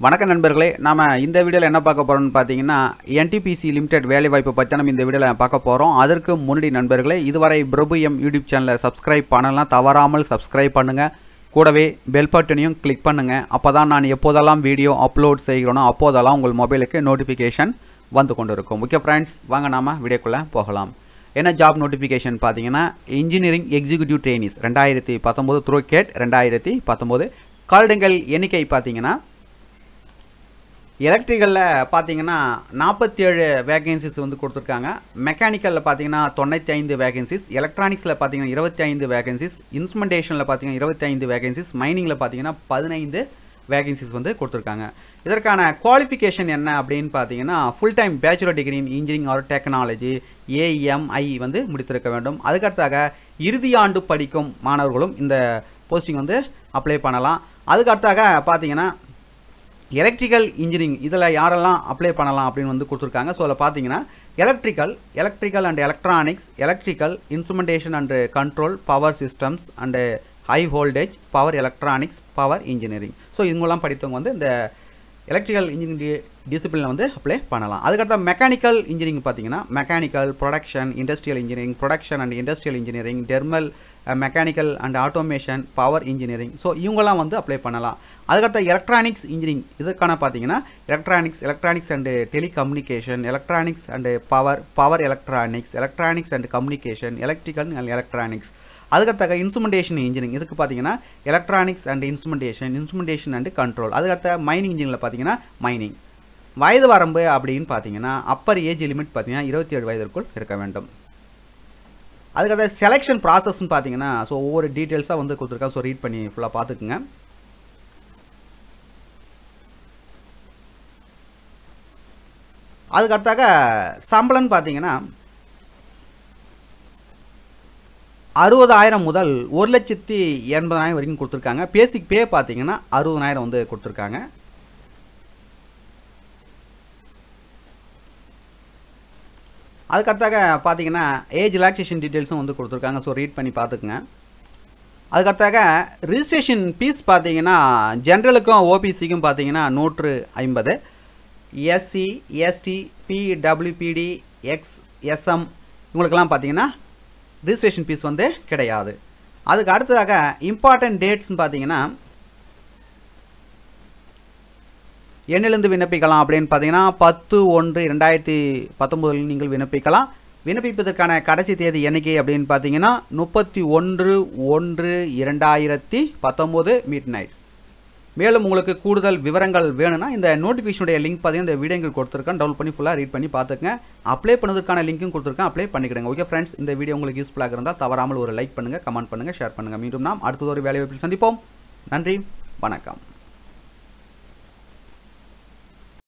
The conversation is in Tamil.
வணக்கம் நண்பர்களே, நாம இந்த வீடியோல என்ன பார்க்க போறோம்னு பாத்தீங்கன்னா NTPC லிமிடெட் வேலை வாய்ப்பு பத்தி நம்ம இந்த வீடியோல பார்க்க போறோம். அதற்கு முன்னாடி நண்பர்களே, இதுவரை பிரபு எம் யூடியூப் சேனலை சப்ஸ்கிரைப் பண்ணலாம், தவறாமல் சப்ஸ்கிரைப் பண்ணுங்க. கூடவே பெல் பட்டனையும் கிளிக் பண்ணுங்க. அப்பதான் நான் எப்போதெல்லாம் வீடியோ அப்லோட் செய்கிறேனோ அப்போதெல்லாம் உங்கள் மொபைலுக்கு நோட்டிஃபிகேஷன் வந்து கொண்டிருக்கும். ஓகே ஃப்ரெண்ட்ஸ், வாங்க நாம வீடியோக்குள்ள போகலாம். என்ன ஜாப் நோட்டிஃபிகேஷன் பார்த்தீங்கன்னா engineering executive trainees 2019 through GATE 2019 கால்டுங்கள் எண்ணிக்கை பார்த்தீங்கன்னா எலக்ட்ரிக்கலில் பார்த்தீங்கன்னா 47 வேகன்சிஸ் வந்து கொடுத்துருக்காங்க. மெக்கானிக்கலில் பார்த்தீங்கன்னா 95 வேகன்சிஸ், எலக்ட்ரானிக்ஸில் பார்த்தீங்கன்னா 25 வேகன்சிஸ், இன்ஸ்ட்ருமெண்டேஷனில் பார்த்தீங்கன்னா 25 வேகன்சிஸ், மைனிங்கில் பார்த்தீங்கன்னா 15 வேகன்சிஸ் வந்து கொடுத்துருக்காங்க. இதற்கான குவாலிஃபிகேஷன் என்ன அப்படின்னு பார்த்தீங்கன்னா full time bachelor degree in engineering or technology AMI வந்து முடித்திருக்க வேண்டும். அதுக்கடுத்தாக இறுதி ஆண்டு படிக்கும் மாணவர்களும் இந்த போஸ்டிங் வந்து அப்ளை பண்ணலாம். அதுக்கடுத்தாக பார்த்தீங்கன்னா எலக்ட்ரிக்கல் இன்ஜினியரிங் இதில் யாரெல்லாம் அப்ளை பண்ணலாம் அப்படின்னு வந்து கொடுத்துருக்காங்க. ஸோ அதில் பார்த்தீங்கன்னா electrical and electronics, electrical instrumentation and control, power systems and high voltage, power electronics, power engineering. So இவங்கெல்லாம் படித்தவங்க வந்து இந்த எலக்ட்ரிக்கல் இன்ஜினியரிங் டிசிப்ளினில் வந்து அப்ளை பண்ணலாம். அதுக்கடுத்த மெக்கானிக்கல் இன்ஜினியரிங் பார்த்தீங்கன்னா mechanical, production, industrial engineering, production and industrial engineering, dermal mechanical and automation, power engineering. So இவங்கெல்லாம் வந்து அப்ளை பண்ணலாம். அதுக்கடுத்த எலக்ட்ரானிக்ஸ் இன்ஜினியரிங் இதுக்கான பார்த்தீங்கன்னா electronics and telecommunication, electronics and power electronics and communication, electrical and electronics. அதுக்கடுத்த இன்ஸ்ட்ருமெண்டேஷன் இன்ஜினியரிங் இதுக்கு பார்த்தீங்கன்னா electronics and instrumentation and control. அதுக்கடுத்த மைனிங் இன்ஜினியரில் பார்த்தீங்கன்னா மைனிங். வயது வரம்பு அப்படின்னு பார்த்தீங்கன்னா அப்பர் ஏஜ் லிமிட் பார்த்தீங்கன்னா 27 வயதிற்குள் இருக்க வேண்டும். அதுக்கடுத்த செலெக்ஷன் ப்ராசஸ்ன்னு பார்த்தீங்கன்னா ஸோ ஒவ்வொரு டீட்டெயில்ஸாக வந்து கொடுத்துருக்காங்க. ஸோ ரீட் பண்ணி ஃபுல்லாக பார்த்துக்குங்க. அதுக்கடுத்தாக சம்பளம்னு பார்த்தீங்கன்னா 60,000 முதல் 1,80,000 வரைக்கும் கொடுத்துருக்காங்க. பேசிக் பே பார்த்தீங்கன்னா 60,000 வந்து கொடுத்துருக்காங்க. அதுக்கடுத்தாக பார்த்தீங்கன்னா ஏஜ் ரிலாக்ஸேஷன் டீட்டெயில்ஸும் வந்து கொடுத்துருக்காங்க. ஸோ ரீட் பண்ணி பார்த்துக்குங்க. அதுக்கடுத்தாக ரிஜிஸ்ட்ரேஷன் ஃபீஸ் பார்த்தீங்கன்னா ஜென்ரலுக்கும் ஓபிசிக்கும் பார்த்தீங்கன்னா 150, SC ST PWPD XSM இவங்களுக்கெல்லாம் பார்த்தீங்கன்னா ரிஜிஸ்ட்ரேஷன் ஃபீஸ் வந்து கிடையாது. அதுக்கு அடுத்ததாக இம்பார்ட்டன்ட் டேட்ஸ்ன்னு பார்த்தீங்கன்னா என்னிலிருந்து விண்ணப்பிக்கலாம் அப்படின்னு பார்த்தீங்கன்னா 10/1/2019 நீங்கள் விண்ணப்பிக்கலாம். விண்ணப்பிப்பதற்கான கடைசி தேதி என்னைக்கு அப்படின்னு பார்த்தீங்கன்னா 31/1/2019 மிட் நைட். மேலும் உங்களுக்கு கூடுதல் விவரங்கள் வேணும்னா இந்த நோட்டிஃபிகேஷனுடைய லிங்க் பார்த்தீங்கன்னா இந்த வீடியோங்கள் கொடுத்துருக்கேன், டவுன்லோட் பண்ணி ஃபுல்லாக ரீட் பண்ணி பார்த்துக்கங்க. அப்ளை பண்ணுவதற்கான லிங்க்கும் கொடுத்துருக்கேன், அப்ளை பண்ணிக்கிடுங்க. ஓகே ஃப்ரெண்ட்ஸ், இந்த வீடியோ உங்களுக்கு யூஸ்ஃபுல்லாக இருந்தால் தவறாமல் ஒரு லைக் பண்ணுங்கள், கமெண்ட் பண்ணுங்கள், ஷேர் பண்ணுங்கள். மீண்டும் நாம் அடுத்தது ஒரு வேலை வாய்ப்பில் சந்திப்போம். நன்றி, வணக்கம்.